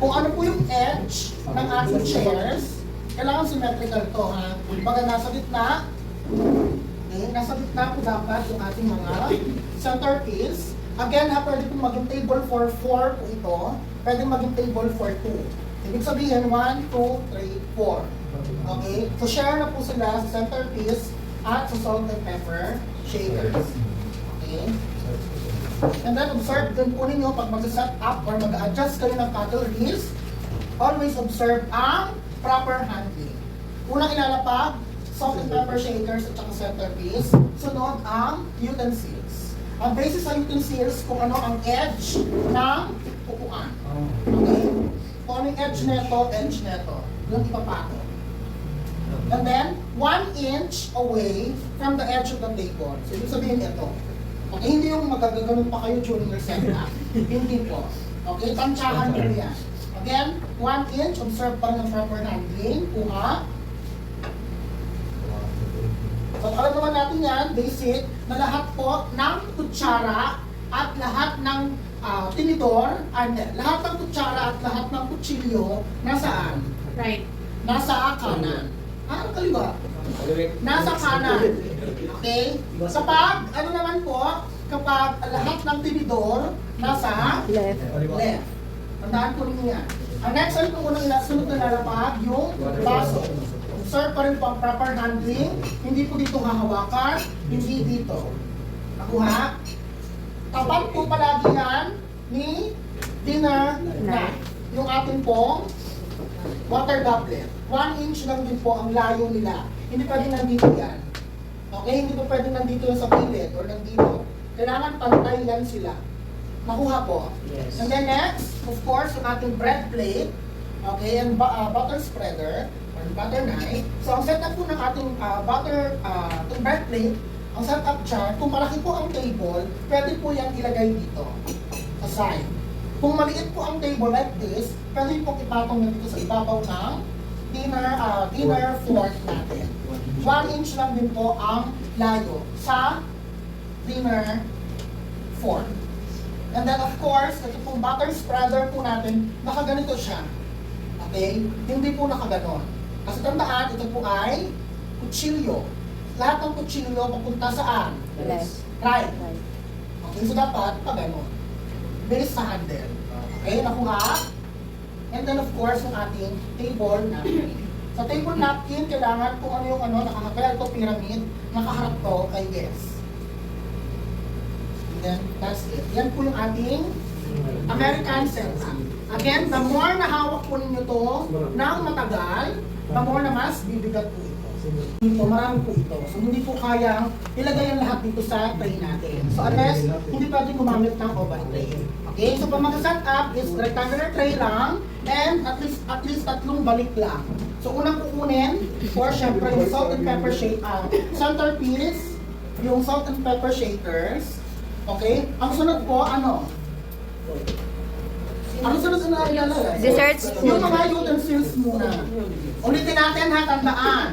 kung ano po yung edge ng ating chairs, kailangan symmetrical to, ha? Baga nasa gitna, okay, nasa gitna po dapat yung ating mga centerpiece. Again, ha, pwede po maging table for 4 po ito, pwede maging table for 2. Ibig sabihin, 1, 2, 3, 4. Okay? So, share na po sila sa centerpiece at sa salt and pepper shakers. Okay? And then, observe din po ninyo pag mag-set up or mag-adjust kayo ng cutleries, always observe ang proper handling. Unang ilalapag, salt and pepper shakers at saka centerpiece. Sunod ang utensils. Ang basis sa utensils kung ano ang edge ng upuan. Okay? Kung ano yung edge neto, yung ipapato. And then, 1 inch away from the edge of the table. So, ibig sabihin ito. Okay, hindi yung magagano'n pa kayo during your setup. Hindi po. Okay, tansyahan nyo yan. Again, 1 inch, observe pa rin ang proper handling. Kuha. So, alam naman natin yan, basic, na lahat po ng kutsara at lahat ng tinidor, lahat ng kutsara at lahat ng kutsilyo, nasaan? Right. Nasa kanan. Kaliwa? Nasa kanan. Okay? Kapag, ano naman po, kapag lahat ng tinidor, nasa Left. left. Tandaan po ninyo yan. Ang next one po unang sunod na lalapag, yung baso. Observe pa rin po ang proper handling. Hindi po dito hahawakan, hindi dito. Nakuha? Tapat po palagi yan ni dinner knife. Yung ating pong water goblet. 1 inch lang din po ang layo nila. Hindi pwedeng nandito yan. Okay? Hindi po pwedeng nandito yan sa gilid or nandito. Kailangan pantay yan sila. Nakuha po. Yes. And then next, of course, yung ating bread plate. Okay? And butter spreader or butter knife. So, ang setup po ng ating itong bread plate, ang setup dyan, kung malaki po ang table, pwede po yan ilagay dito. Sa side. Kung maliit po ang table like this, pwede po ipatong na dito sa ibabaw ng dinner fork natin. 1 inch lang din po ang layo sa dinner fork. And then of course, ito pong butter spreader po natin, nakaganito siya. Okay? Hindi po nakaganon. Kasi tandaan, ito po ay kutsilyo. Lahat ng kutsilyo papunta saan? Left. Right. Okay, so dapat pa ganon. Base sa handle. Okay, nakuha. And then of course, yung ating table napkin. Sa table napkin, kailangan kung ano yung nakakaya ito pyramid, nakaharap to kay yes. And then, that's it. Yan po yung ating American setup. Again, the more na hawak po ninyo to ng matagal, the more na mas bibigat po ito. Dito, marami po ito. So, hindi po kayang ilagay ang lahat dito sa tray natin. So, unless, hindi pwedeng gumamit ng oven tray. Okay? So, pag mag-set up is rectangular tray lang and at least 3 balik lang. So, unang kukunin, or syempre, yung salt and pepper centerpiece, yung salt and pepper shakers. Okay? Ang sunod po, ano? Ang sunod na ilalagay? Dessert spoon. Yung mga utensils muna. Ulitin natin ha, tandaan.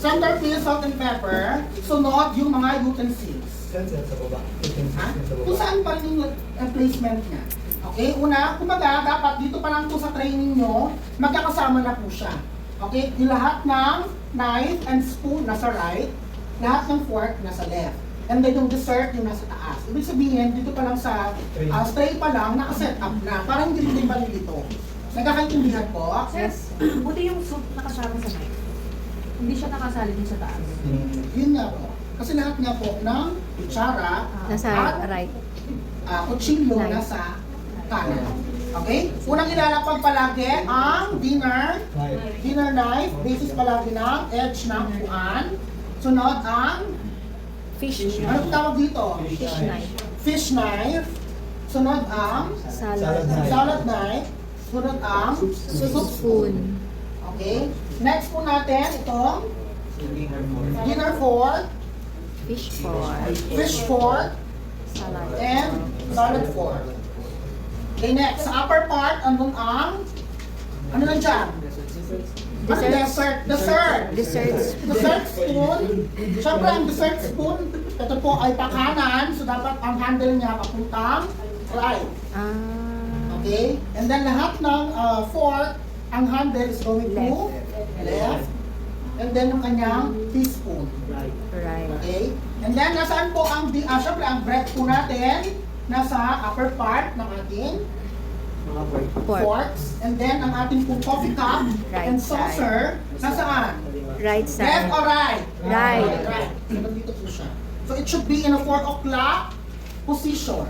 Centerpiece, salt and pepper, sunod yung mga utensils. Ha? Kung saan pa rin yung placement niya. Okay, una, kumbaga, dapat dito pa lang po sa tray ninyo, magkakasama na po siya. Okay, yung lahat ng knife and spoon nasa right, lahat ng fork nasa left. And then yung dessert yung nasa taas. Ibig sabihin, dito pa lang sa tray pa lang, nakaset up na. Parang hindi rin palilito. Nagkakaintindihan po? Yes. Buti yung soup nakasama sa knife. Hindi siya nakasali din sa taas. Yun nga po. Kasi lahat nga po ng kutsara Nasa at right. kutsilyo Knife. nasa kanan. Okay? Unang ilalapag palagi ang dinner knife. Basis palagi ng edge ng upuan. Sunod ang Fish. ano tawag dito? Fish knife. Fish knife. Sunod ang Salad. salad knife. Sunod ang Soup spoon. Okay? Next po natin itong dinner fork, Fish fork. fish fork, Salad. and salad fork. Okay, next. Sa upper part, andun ang ano na dyan? Dessert. Dessert spoon. Siyempre, ang dessert spoon, ito po ay pakanan. So, dapat ang handle niya papuntang right. Ah. Okay? And then lahat ng fork, ang handle is going to left. And then yung kanyang teaspoon. Right. Okay? And then nasaan po ang, syempre ang bread po natin, nasa upper part ng ating Fork. forks. And then ang ating pong coffee cup Right and saucer, nasaan? Right Left side. or right? Right. Right. So, nandito po siya. So, it should be in a 4 o'clock position.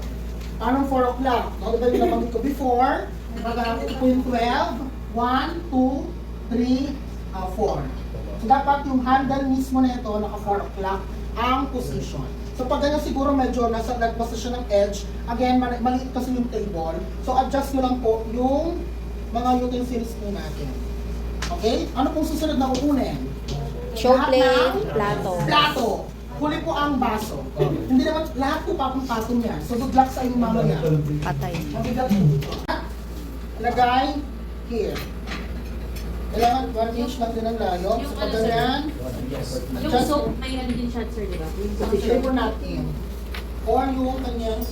Anong 4 o'clock? No, diba yung nabanggit ko before? Ito po yung 12. 1, 2, 3, 4. So, dapat yung handle mismo na ito, naka 4 o'clock ang position. So, pag ganyan siguro medyo nasa lagpas na siya ng edge, again, maliit kasi yung table. So, adjust nyo lang po yung mga utensils po natin. Okay? Ano pong susunod na kukunin? Show Lahat plate, ng plato. Plato. Huli po ang baso. Hindi naman, lahat po papang-patong yan. So, good luck sa inyong mamaya. Patay. Mabigat po ito. Lagay here. Kailangan 1 inch lang din ang layo. So, pag ganyan, Yung soap, may ano din siya, sir, di ba? Yung soap siya. flavor natin. Or yung kanyang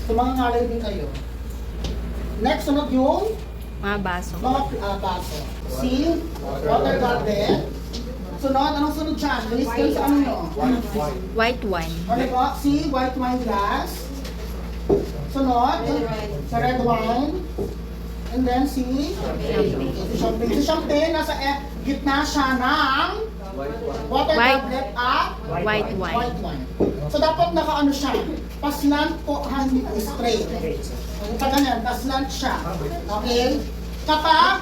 so, mga ngalay din kayo. Next, sunod yung Mga baso. mga baso. See? Water garden. Sunod, anong sunod dyan? Bilis kayo sa ano nyo? White wine. Ano po? See? White wine glass. Sunod, sa red wine. And then see? Champagne. Si champagne. Si champagne, nasa gitna siya ng water White. goblet at White wine. white wine. So dapat nakaano siya. Paslant po, hindi po straight. Pag ganyan, paslant siya. Okay? Kapag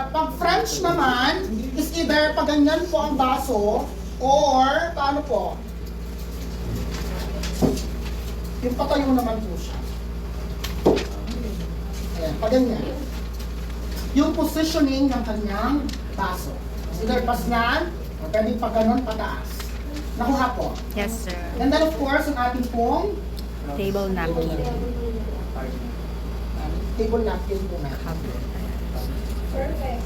pag French naman, is either pag ganyan po ang baso, or paano po? Yung patayo naman po siya. Ayan, pag ganyan. Yung positioning ng kanyang baso. Either paslant, o pwedeng pag ganon pataas. Nakuha po. Yes, sir. And then of course, ang ating pong Table napkin. table napkin po na. Perfect.